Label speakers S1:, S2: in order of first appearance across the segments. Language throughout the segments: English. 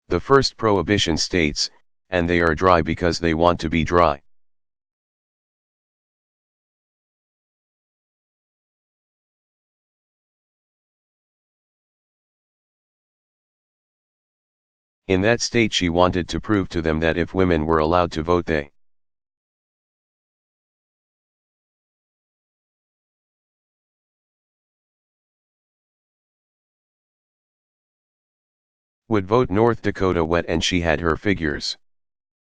S1: The first prohibition states, and they are dry because they want to be dry. In that state she wanted to prove to them that if women were allowed to vote they would vote North Dakota wet, and she had her figures.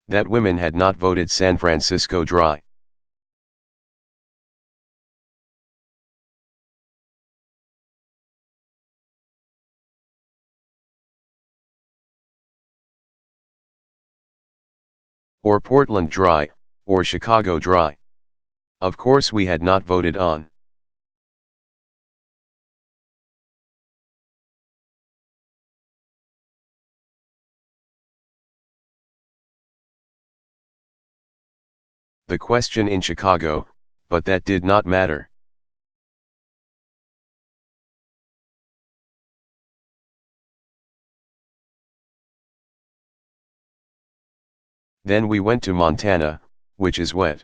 S1: That women had not voted San Francisco dry. Or Portland dry, or Chicago dry. Of course we had not voted on the question in Chicago, but that did not matter. Then we went to Montana, which is wet.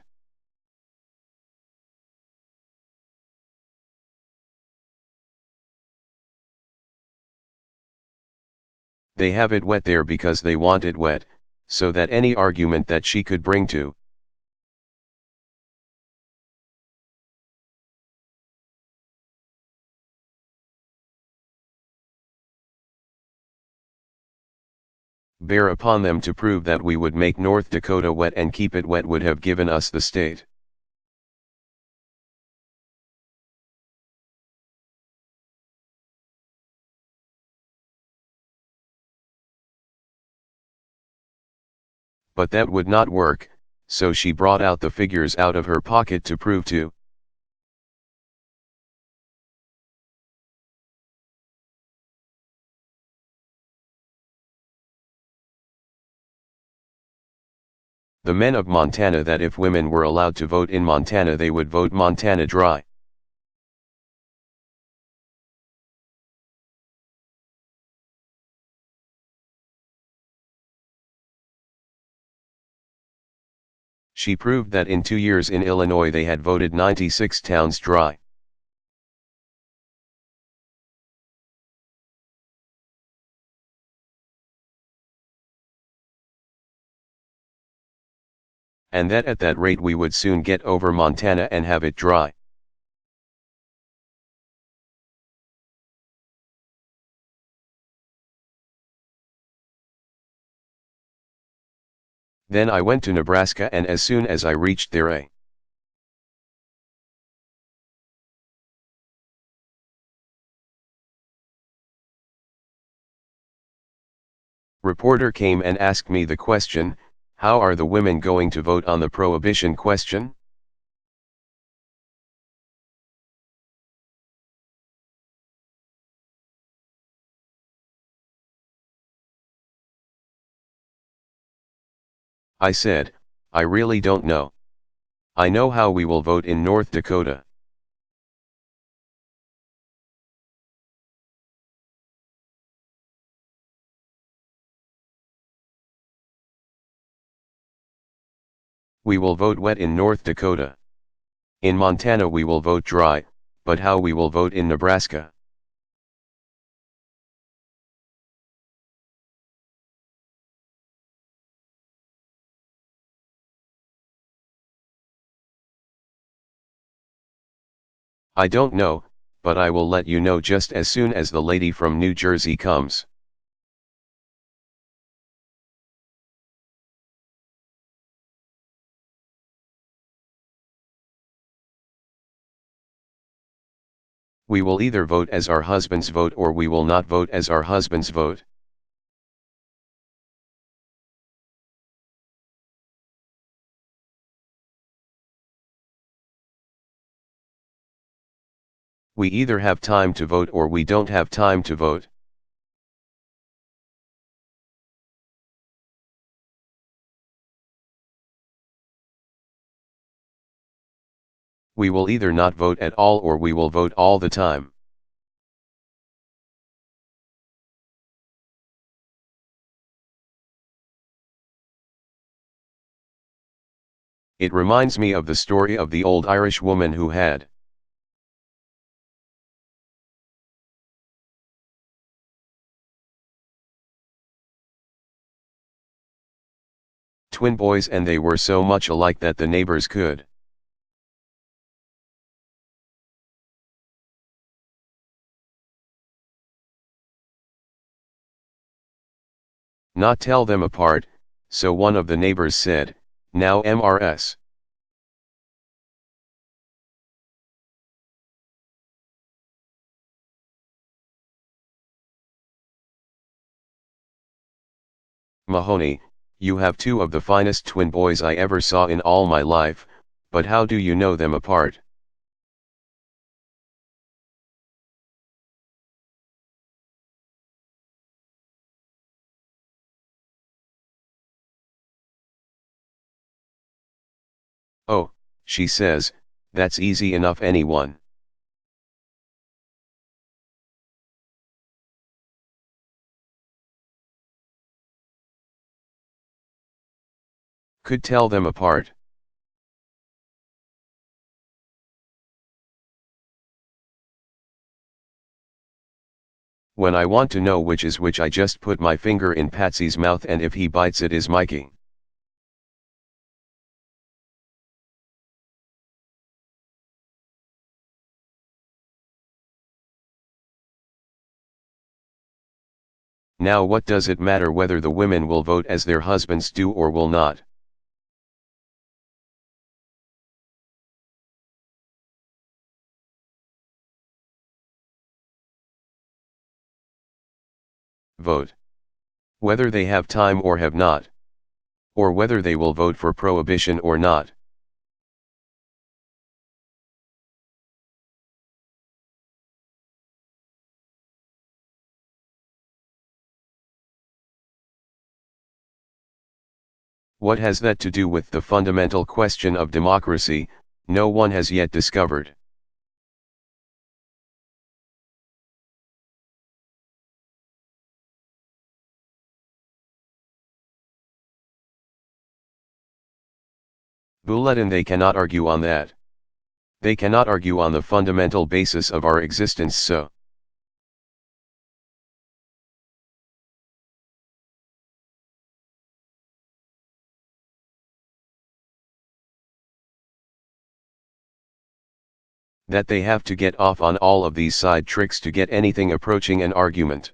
S1: They have it wet there because they want it wet, so that any argument that she could bring to bear upon them to prove that we would make North Dakota wet and keep it wet would have given us the state. But that would not work, so she brought out the figures out of her pocket to prove to the men of Montana that if women were allowed to vote in Montana they would vote Montana dry. She proved that in 2 years in Illinois they had voted 96 towns dry. And that at that rate we would soon get over Montana and have it dry. Then I went to Nebraska, and as soon as I reached there a reporter came and asked me the question, how are the women going to vote on the prohibition question? I said, I really don't know. I know how we will vote in North Dakota. We will vote wet in North Dakota. In Montana we will vote dry, but how we will vote in Nebraska? I don't know, but I will let you know just as soon as the lady from New Jersey comes. We will either vote as our husbands vote or we will not vote as our husbands vote. We either have time to vote or we don't have time to vote. We will either not vote at all or we will vote all the time. It reminds me of the story of the old Irish woman who had twin boys, and they were so much alike that the neighbors could not tell them apart. So one of the neighbors said, "Now Mrs. Mahoney, you have two of the finest twin boys I ever saw in all my life, but how do you know them apart?" "Oh," she says, "that's easy enough, anyone could tell them apart." When I want to know which is which, I just put my finger in Patsy's mouth, and if he bites, it is Mikey. Now what does it matter whether the women will vote as their husbands do or will not? Vote. Whether they have time or have not. Or whether they will vote for prohibition or not. What has that to do with the fundamental question of democracy? No one has yet discovered. Bulletin, they cannot argue on that. They cannot argue on the fundamental basis of our existence, so that they have to get off on all of these side tricks to get anything approaching an argument.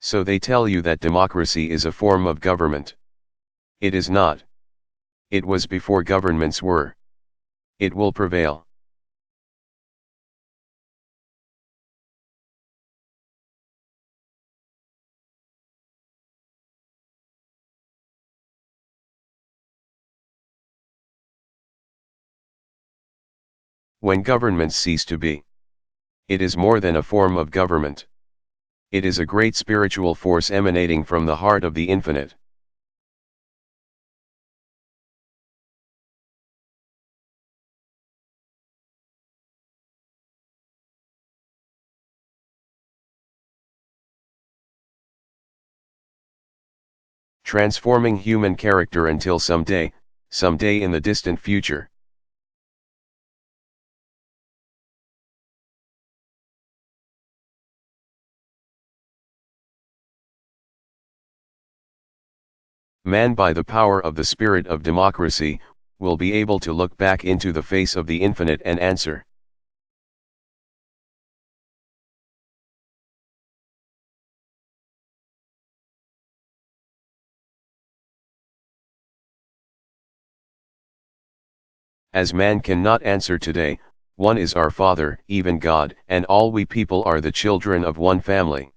S1: So they tell you that democracy is a form of government. It is not. It was before governments were. It will prevail. When governments cease to be, it is more than a form of government. It is a great spiritual force emanating from the heart of the infinite. Transforming human character until someday in the distant future, man, by the power of the spirit of democracy, will be able to look back into the face of the infinite and answer, as man cannot answer today, one is our Father, even God, and all we people are the children of one family.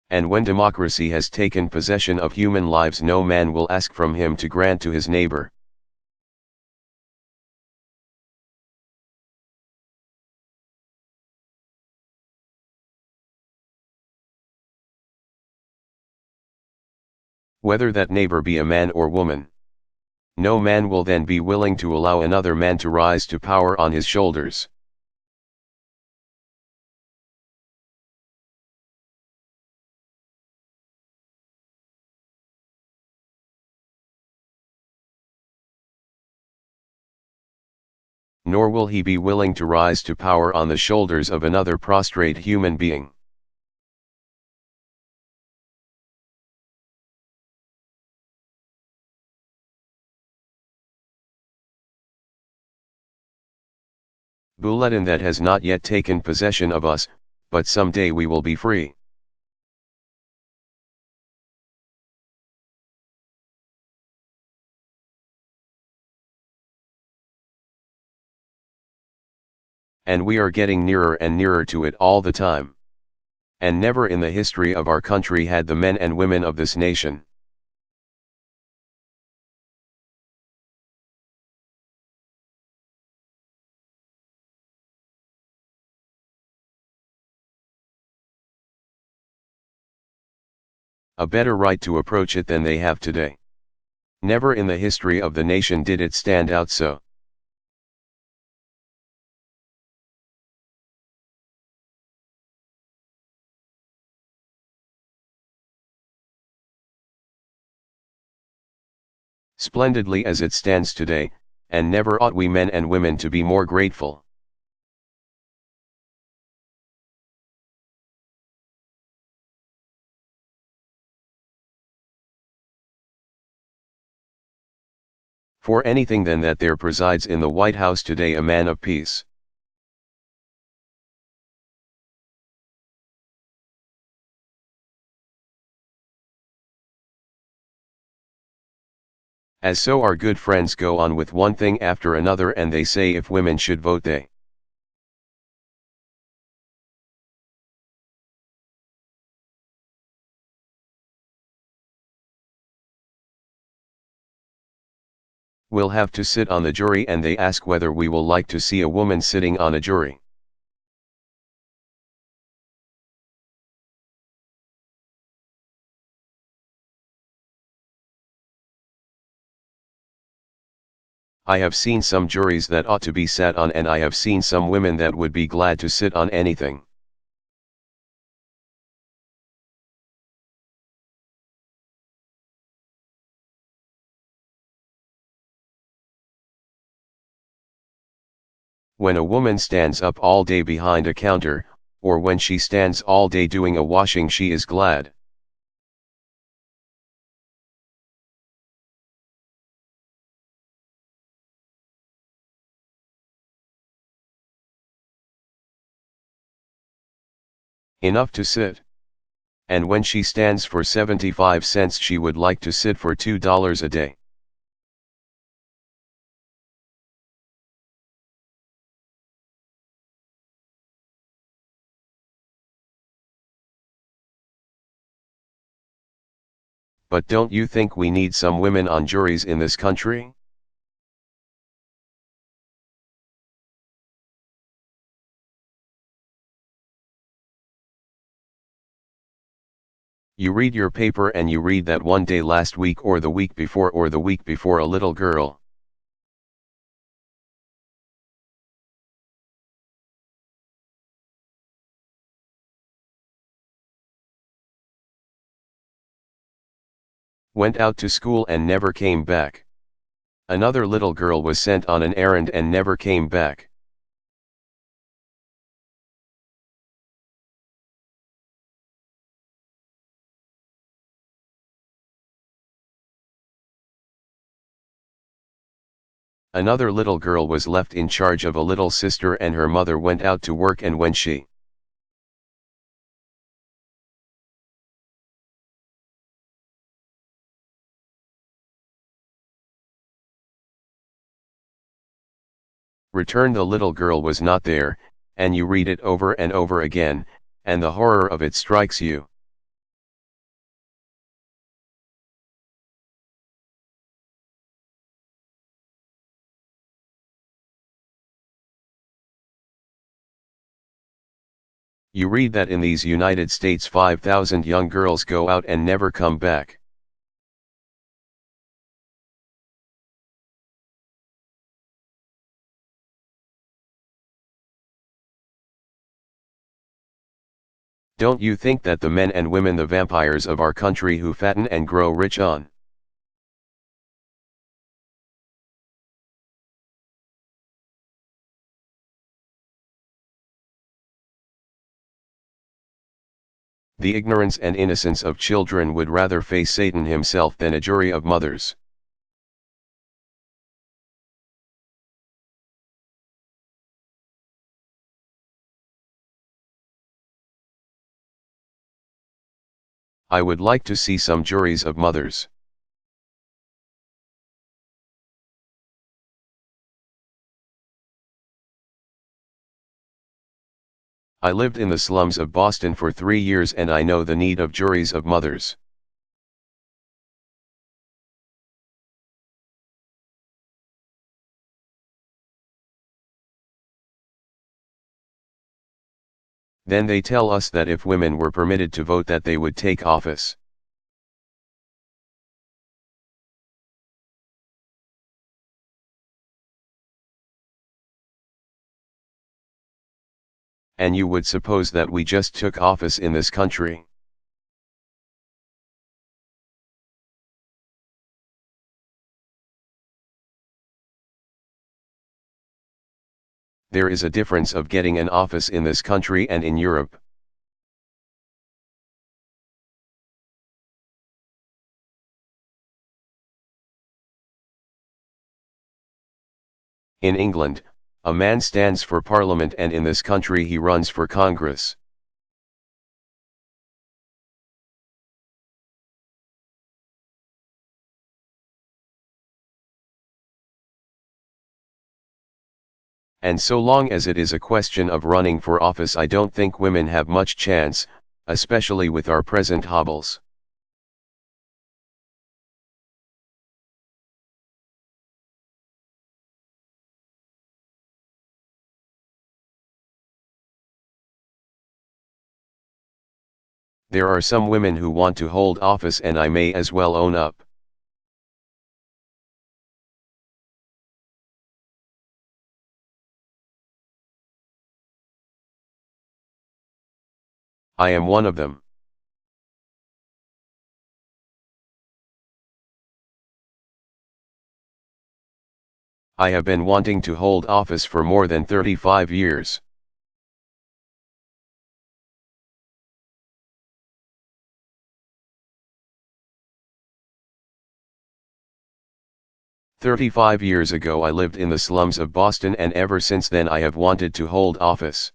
S1: And when democracy has taken possession of human lives, no man will ask from him to grant to his neighbor. whether that neighbor be a man or woman. No man will then be willing to allow another man to rise to power on his shoulders. Nor will he be willing to rise to power on the shoulders of another prostrate human being. Bulletin that has not yet taken possession of us, but some day we will be free. And we are getting nearer and nearer to it all the time. And never in the history of our country had the men and women of this nation a better right to approach it than they have today. Never in the history of the nation did it stand out so. Splendidly as it stands today, and never ought we men and women to be more grateful. For anything than that there presides in the White House today a man of peace. As so our good friends go on with one thing after another, and they say if women should vote they will have to sit on the jury, and they ask whether we will like to see a woman sitting on a jury. I have seen some juries that ought to be sat on, and I have seen some women that would be glad to sit on anything. When a woman stands up all day behind a counter, or when she stands all day doing a washing, she is glad. Enough to sit. And when she stands for 75 cents, she would like to sit for $2 a day. But don't you think we need some women on juries in this country? You read your paper and you read that one day last week or the week before a little girl went out to school and never came back. Another little girl was sent on an errand and never came back. Another little girl was left in charge of a little sister, and her mother went out to work, and when she returned, the little girl was not there, and you read it over and over again, and the horror of it strikes you. You read that in these United States 5,000 young girls go out and never come back. Don't you think that the men and women the vampires of our country who fatten and grow rich on the ignorance and innocence of children would rather face Satan himself than a jury of mothers? I would like to see some juries of mothers. I lived in the slums of Boston for 3 years and I know the need of juries of mothers. Then they tell us that if women were permitted to vote that they would take office. And you would suppose that we just took office in this country. There is a difference of getting an office in this country and in Europe. In England, a man stands for Parliament and in this country he runs for Congress. And so long as it is a question of running for office, I don't think women have much chance, especially with our present hobbles. There are some women who want to hold office and I may as well own up. I am one of them. I have been wanting to hold office for more than 35 years. 35 years ago I lived in the slums of Boston and ever since then I have wanted to hold office.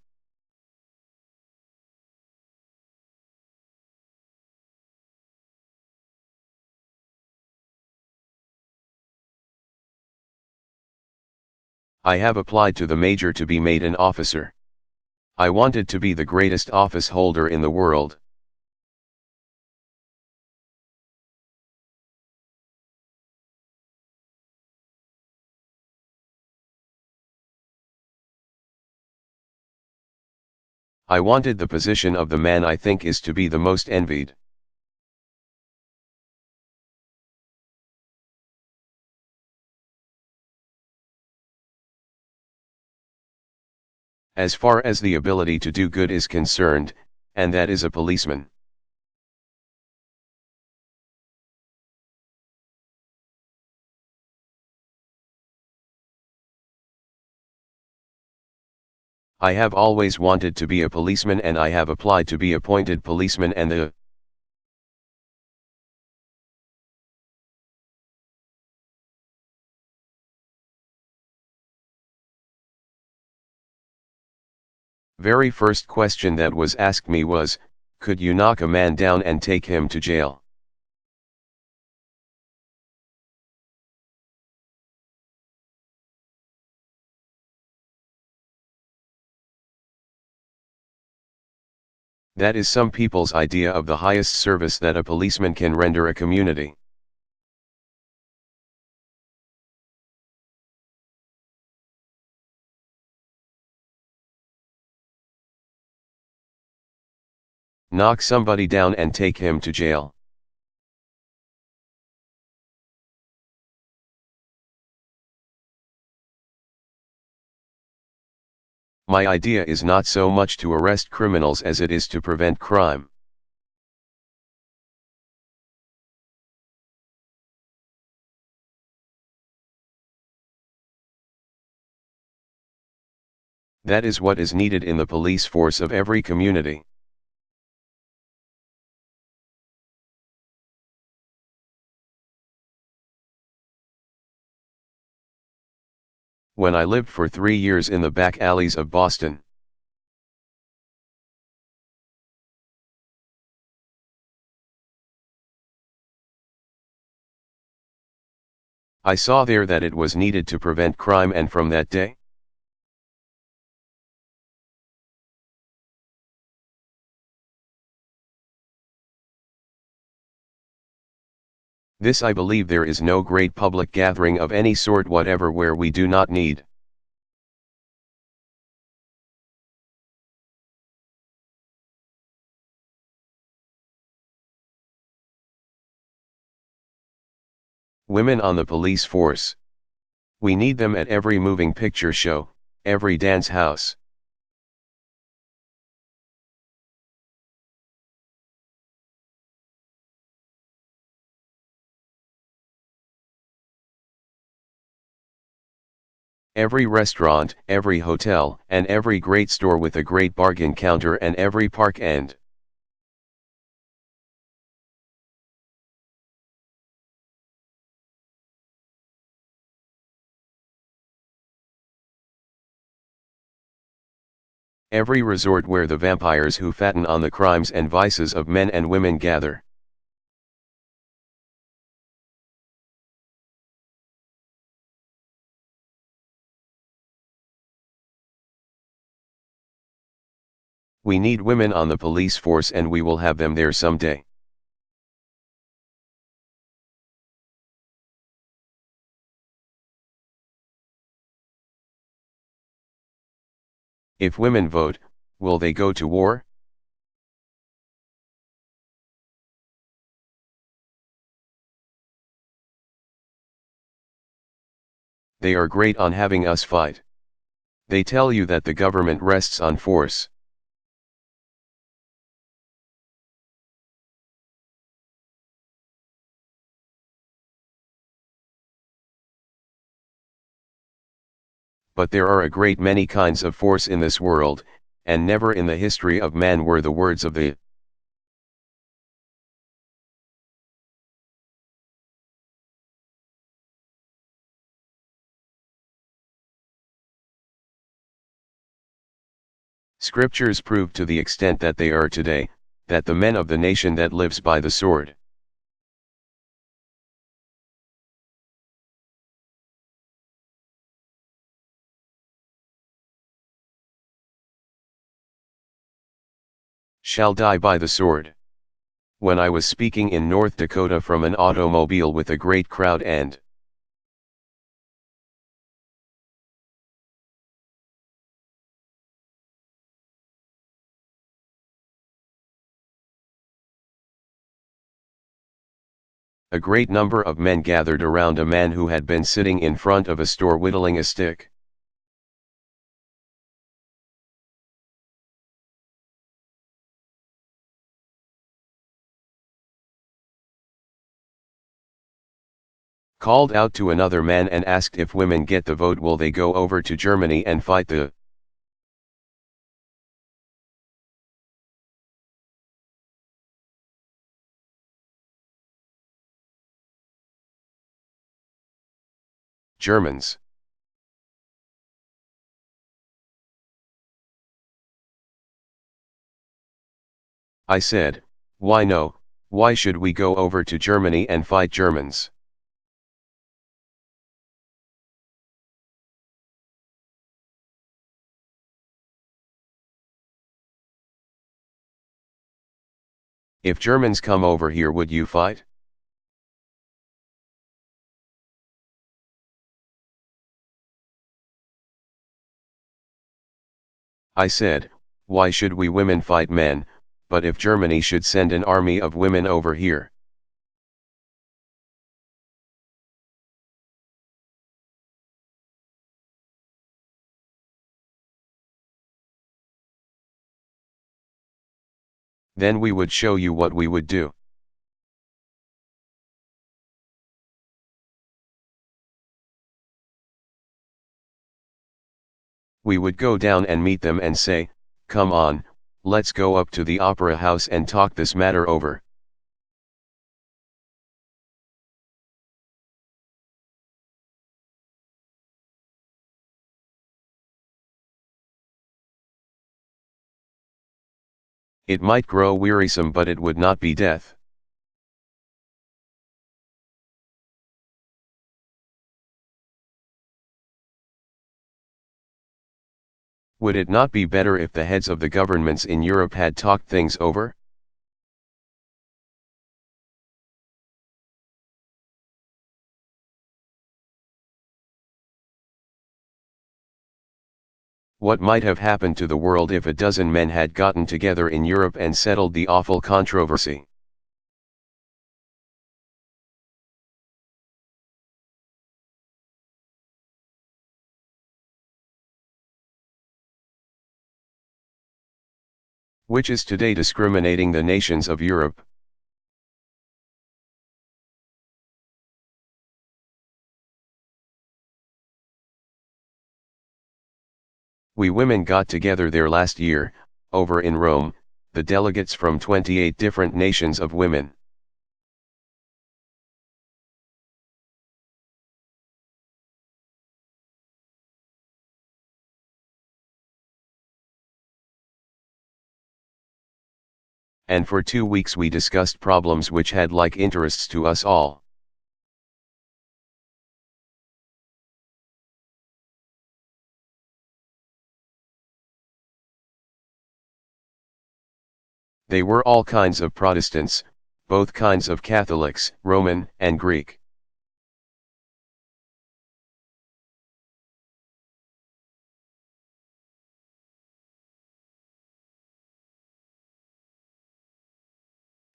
S1: I have applied to the major to be made an officer. I wanted to be the greatest office holder in the world. I wanted the position of the man I think is to be the most envied. As far as the ability to do good is concerned, and that is a policeman. I have always wanted to be a policeman and I have applied to be appointed policeman and the very first question that was asked me was, could you knock a man down and take him to jail? That is some people's idea of the highest service that a policeman can render a community. Knock somebody down and take him to jail. My idea is not so much to arrest criminals as it is to prevent crime. That is what is needed in the police force of every community. When I lived for 3 years in the back alleys of Boston, I saw there that it was needed to prevent crime, and from that day, this I believe there is no great public gathering of any sort whatever where we do not need women on the police force. We need them at every moving picture show, every dance house. Every restaurant, every hotel, and every great store with a great bargain counter, and every park and every resort where the vampires who fatten on the crimes and vices of men and women gather. We need women on the police force, and we will have them there someday. If women vote, will they go to war? They are great on having us fight. They tell you that the government rests on force. But there are a great many kinds of force in this world, and never in the history of man were the words of the Scriptures prove to the extent that they are today, that the men of the nation that lives by the sword. Shall die by the sword. When I was speaking in North Dakota from an automobile with a great crowd and a great number of men gathered around a man who had been sitting in front of a store whittling a stick. Called out to another man and asked, if women get the vote, will they go over to Germany and fight the Germans? I said, why no, why should we go over to Germany and fight Germans? If Germans come over here, would you fight? I said, why should we women fight men, but if Germany should send an army of women over here? Then we would show you what we would do. We would go down and meet them and say, come on, let's go up to the opera house and talk this matter over. It might grow wearisome, but it would not be death. Would it not be better if the heads of the governments in Europe had talked things over? What might have happened to the world if a dozen men had gotten together in Europe and settled the awful controversy? Which is today discriminating the nations of Europe? We women got together there last year, over in Rome, the delegates from 28 different nations of women. And for 2 weeks we discussed problems which had like interests to us all. They were all kinds of Protestants, both kinds of Catholics, Roman and Greek.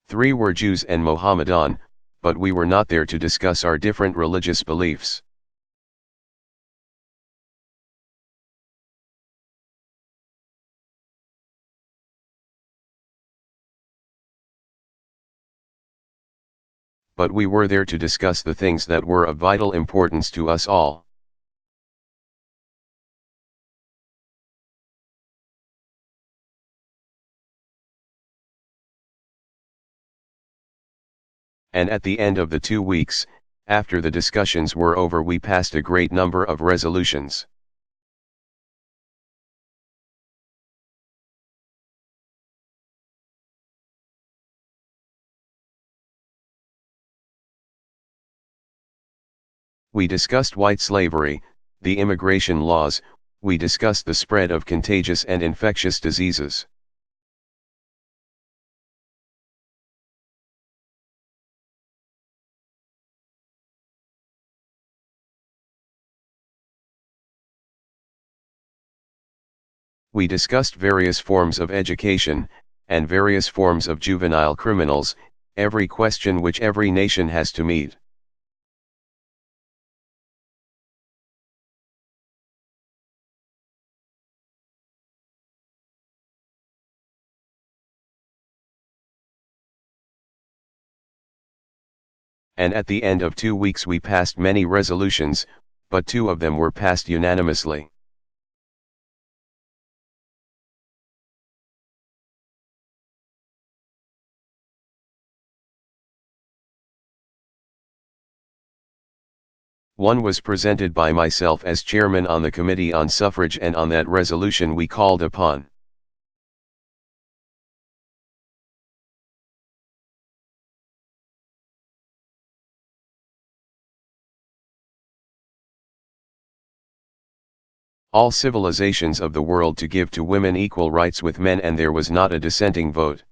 S1: Three were Jews and Mohammedan, but we were not there to discuss our different religious beliefs. But we were there to discuss the things that were of vital importance to us all. And at the end of the 2 weeks, after the discussions were over, we passed a great number of resolutions. We discussed white slavery, the immigration laws, we discussed the spread of contagious and infectious diseases. We discussed various forms of education, and various forms of juvenile criminals, every question which every nation has to meet. And at the end of 2 weeks we passed many resolutions, but 2 of them were passed unanimously. One was presented by myself as chairman on the Committee on Suffrage, and on that resolution we called upon all civilizations of the world to give to women equal rights with men, and there was not a dissenting vote.